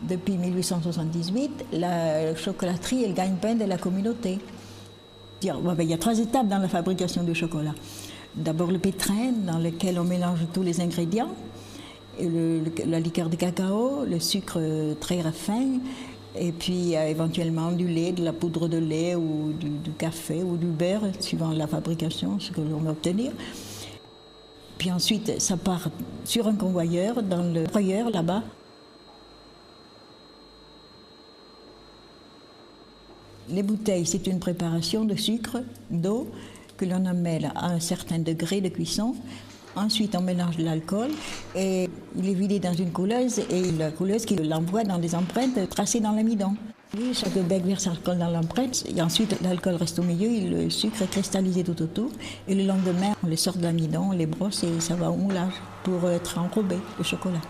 Depuis 1878, la chocolaterie est le gagne-pain de la communauté. Il y a 3 étapes dans la fabrication du chocolat. D'abord le pétrin, dans lequel on mélange tous les ingrédients, et la liqueur de cacao, le sucre très fin, et puis éventuellement du lait, de la poudre de lait ou du café ou du beurre, suivant la fabrication, ce que l'on va obtenir. Puis ensuite, ça part sur un convoyeur, dans le broyeur là-bas. Les bouteilles, c'est une préparation de sucre, d'eau, que l'on amène à un certain degré de cuisson. Ensuite, on mélange de l'alcool et il est vidé dans une couleuse et la couleuse qui l'envoie dans des empreintes tracées dans l'amidon. Chaque bec verse l'alcool dans l'empreinte et ensuite l'alcool reste au milieu et le sucre est cristallisé tout autour. Et le lendemain, on les sort de l'amidon, on les brosse et ça va au moulage pour être enrobé, le chocolat.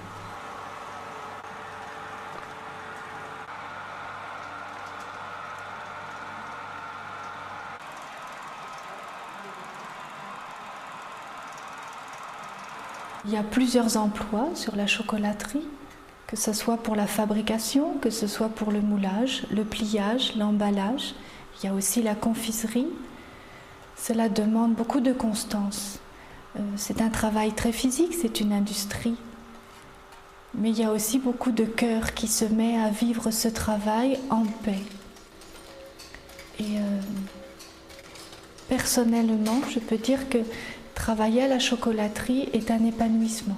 Il y a plusieurs emplois sur la chocolaterie, que ce soit pour la fabrication, que ce soit pour le moulage, le pliage, l'emballage. Il y a aussi la confiserie. Cela demande beaucoup de constance. C'est un travail très physique, c'est une industrie. Mais il y a aussi beaucoup de cœur qui se met à vivre ce travail en paix. Et personnellement, je peux dire que travailler à la chocolaterie est un épanouissement.